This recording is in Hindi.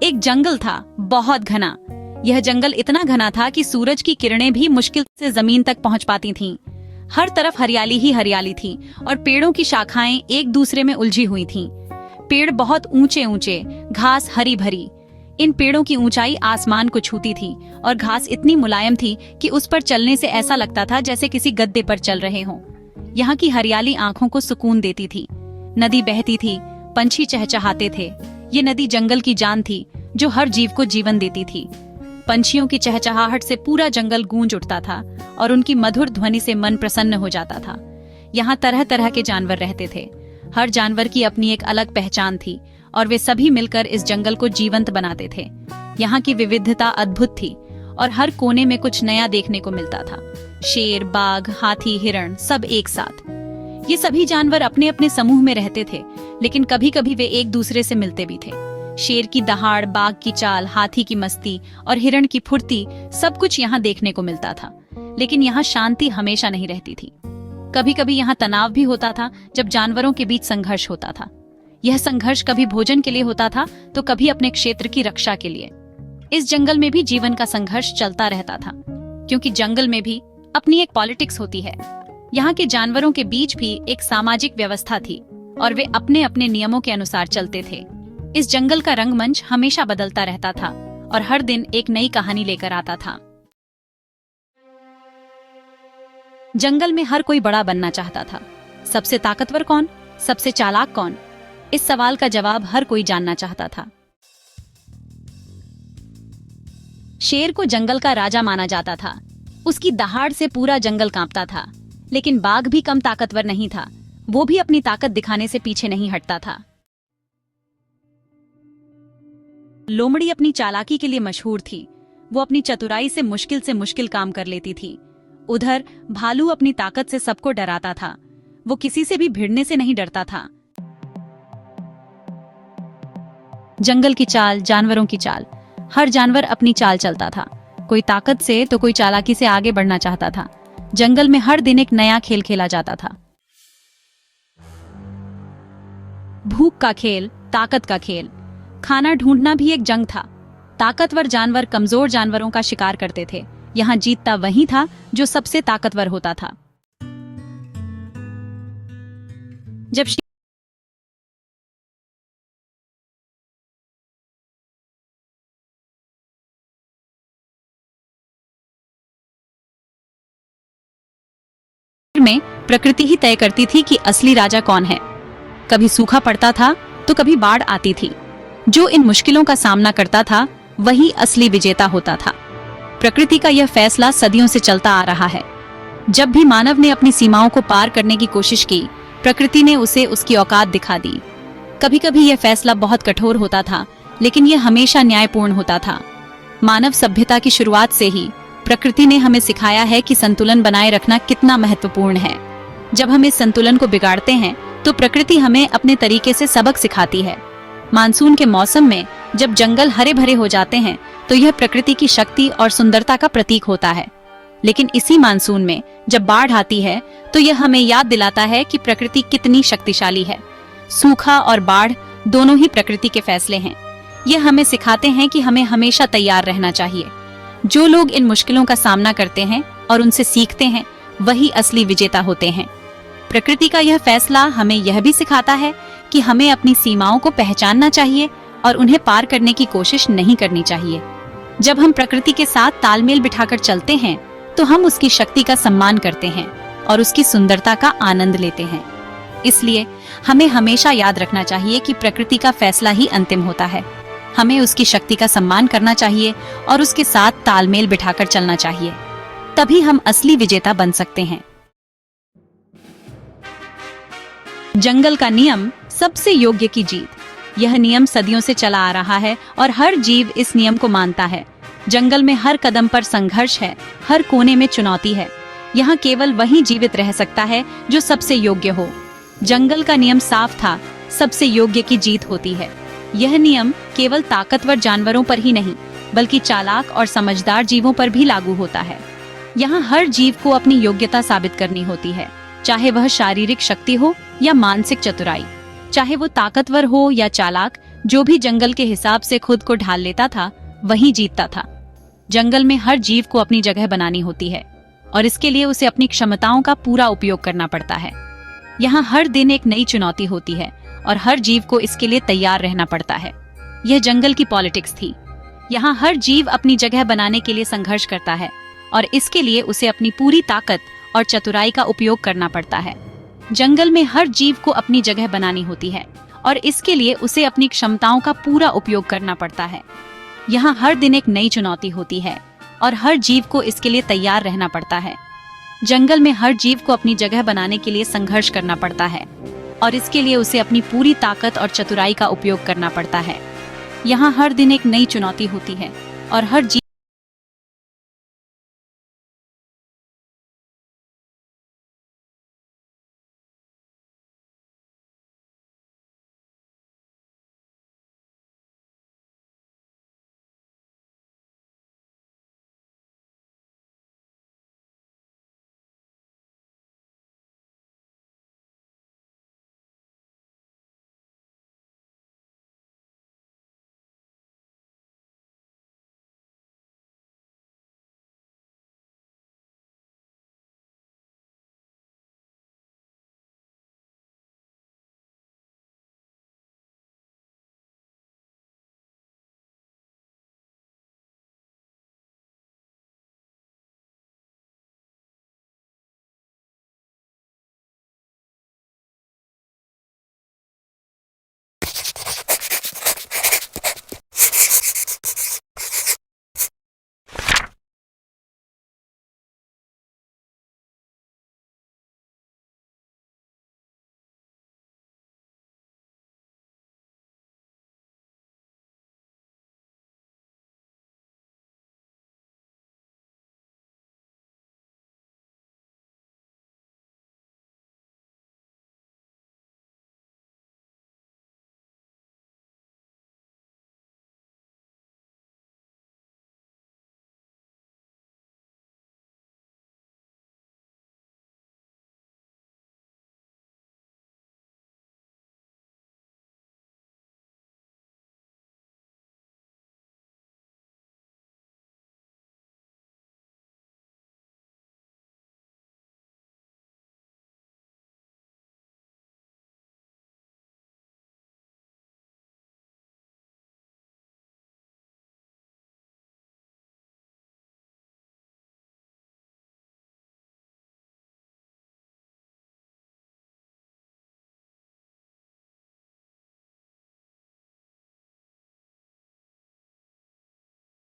एक जंगल था, बहुत घना। यह जंगल इतना घना था कि सूरज की किरणें भी मुश्किल से जमीन तक पहुंच पाती थीं। हर तरफ हरियाली ही हरियाली थी और पेड़ों की शाखाएं एक दूसरे में उलझी हुई थीं। पेड़ बहुत ऊंचे ऊंचे, घास हरी भरी। इन पेड़ों की ऊंचाई आसमान को छूती थी और घास इतनी मुलायम थी कि उस पर चलने से ऐसा लगता था जैसे किसी गद्दे पर चल रहे हों। यहाँ की हरियाली आंखों को सुकून देती थी। नदी बहती थी, पंछी चहचहाते थे। ये नदी जंगल की जान थी जो हर जीव को जीवन देती थी। पंछियों की चहचहाहट से पूरा जंगल गूंज उठता था और उनकी मधुर ध्वनि से मन प्रसन्न हो जाता था। यहाँ तरह तरह के जानवर रहते थे। हर जानवर की अपनी एक अलग पहचान थी और वे सभी मिलकर इस जंगल को जीवंत बनाते थे। यहाँ की विविधता अद्भुत थी और हर कोने में कुछ नया देखने को मिलता था। शेर, बाघ, हाथी, हिरण, सब एक साथ। ये सभी जानवर अपने अपने समूह में रहते थे, लेकिन कभी कभी वे एक दूसरे से मिलते भी थे। शेर की दहाड़, बाघ की चाल, हाथी की मस्ती और हिरण की फुर्ती, सब कुछ यहाँ देखने को मिलता था। लेकिन यहाँ शांति हमेशा नहीं रहती थी। कभी कभी यहाँ तनाव भी होता था, जब जानवरों के बीच संघर्ष होता था। यह संघर्ष कभी भोजन के लिए होता था तो कभी अपने क्षेत्र की रक्षा के लिए। इस जंगल में भी जीवन का संघर्ष चलता रहता था, क्योंकि जंगल में भी अपनी एक पॉलिटिक्स होती है। यहाँ के जानवरों के बीच भी एक सामाजिक व्यवस्था थी और वे अपने अपने नियमों के अनुसार चलते थे। इस जंगल का रंगमंच हमेशा बदलता रहता था और हर दिन एक नई कहानी लेकर आता था। जंगल में हर कोई बड़ा बनना चाहता था। सबसे ताकतवर कौन, सबसे चालाक कौन? इस सवाल का जवाब हर कोई जानना चाहता था। शेर को जंगल का राजा माना जाता था। उसकी दहाड़ से पूरा जंगल कांपता था। लेकिन बाघ भी कम ताकतवर नहीं था। वो भी अपनी ताकत दिखाने से पीछे नहीं हटता था। लोमड़ी अपनी चालाकी के लिए मशहूर थी। वो अपनी चतुराई से मुश्किल काम कर लेती थी। उधर भालू अपनी ताकत से सबको डराता था। वो किसी से भी भिड़ने से नहीं डरता था। जंगल की चाल, जानवरों की चाल। हर जानवर अपनी चाल चलता था। कोई ताकत से तो कोई चालाकी से आगे बढ़ना चाहता था। जंगल में हर दिन एक नया खेल खेला जाता था। भूख का खेल, ताकत का खेल। खाना ढूंढना भी एक जंग था। ताकतवर जानवर कमजोर जानवरों का शिकार करते थे। यहाँ जीतता वही था जो सबसे ताकतवर होता था। जब में प्रकृति ही तय करती थी कि असली राजा कौन है। कभी सूखा पड़ता था तो कभी बाढ़ आती थी। जो इन मुश्किलों का सामना करता था वही असली विजेता होता था। प्रकृति का यह फैसला सदियों से चलता आ रहा है। जब भी मानव ने अपनी सीमाओं को पार करने की कोशिश की, प्रकृति ने उसे उसकी औकात दिखा दी। कभी कभी यह फैसला बहुत कठोर होता था, लेकिन यह हमेशा न्यायपूर्ण होता था। मानव सभ्यता की शुरुआत से ही प्रकृति ने हमें सिखाया है कि संतुलन बनाए रखना कितना महत्वपूर्ण है। जब हम इस संतुलन को बिगाड़ते हैं तो प्रकृति हमें अपने तरीके से सबक सिखाती है। मानसून के मौसम में जब जंगल हरे भरे हो जाते हैं तो यह प्रकृति की शक्ति और सुंदरता का प्रतीक होता है। लेकिन इसी मानसून में जब बाढ़ आती है तो यह हमें याद दिलाता है कि प्रकृति कितनी शक्तिशाली है। सूखा और बाढ़ दोनों ही प्रकृति के फैसले हैं। यह हमें सिखाते हैं कि हमें हमेशा तैयार रहना चाहिए। जो लोग इन मुश्किलों का सामना करते हैं और उनसे सीखते हैं, वही असली विजेता होते हैं। प्रकृति का यह फैसला हमें यह भी सिखाता है कि हमें अपनी सीमाओं को पहचानना चाहिए और उन्हें पार करने की कोशिश नहीं करनी चाहिए। जब हम प्रकृति के साथ तालमेल बिठाकर चलते हैं तो हम उसकी शक्ति का सम्मान करते हैं और उसकी सुंदरता का आनंद लेते हैं। इसलिए हमें हमेशा याद रखना चाहिए कि प्रकृति का फैसला ही अंतिम होता है। हमें उसकी शक्ति का सम्मान करना चाहिए और उसके साथ तालमेल बिठाकर चलना चाहिए। तभी हम असली विजेता बन सकते हैं। जंगल का नियम, सबसे योग्य की जीत। यह नियम सदियों से चला आ रहा है और हर जीव इस नियम को मानता है। जंगल में हर कदम पर संघर्ष है, हर कोने में चुनौती है। यहाँ केवल वही जीवित रह सकता है जो सबसे योग्य हो। जंगल का नियम साफ था, सबसे योग्य की जीत होती है। यह नियम केवल ताकतवर जानवरों पर ही नहीं, बल्कि चालाक और समझदार जीवों पर भी लागू होता है। यहाँ हर जीव को अपनी योग्यता साबित करनी होती है, चाहे वह शारीरिक शक्ति हो या मानसिक चतुराई, चाहे वो ताकतवर हो या चालाक, जो भी जंगल के हिसाब से खुद को ढाल लेता था वही जीतता था। जंगल में हर जीव को अपनी जगह बनानी होती है और इसके लिए उसे अपनी क्षमताओं का पूरा उपयोग करना पड़ता है। यहाँ हर दिन एक नई चुनौती होती है और हर जीव को इसके लिए तैयार रहना पड़ता है। यह जंगल की पॉलिटिक्स थी। यहाँ हर जीव अपनी जगह बनाने के लिए संघर्ष करता है और इसके लिए उसे अपनी पूरी ताकत और चतुराई का उपयोग करना पड़ता है। जंगल में हर जीव को अपनी जगह बनानी होती है और इसके लिए उसे अपनी क्षमताओं का पूरा उपयोग करना पड़ता है। यहाँ हर दिन एक नई चुनौती होती है और हर जीव को इसके लिए तैयार रहना पड़ता है। जंगल में हर जीव को अपनी जगह बनाने के लिए संघर्ष करना पड़ता है और इसके लिए उसे अपनी पूरी ताकत और चतुराई का उपयोग करना पड़ता है। यहाँ हर दिन एक नई चुनौती होती है और हर जीव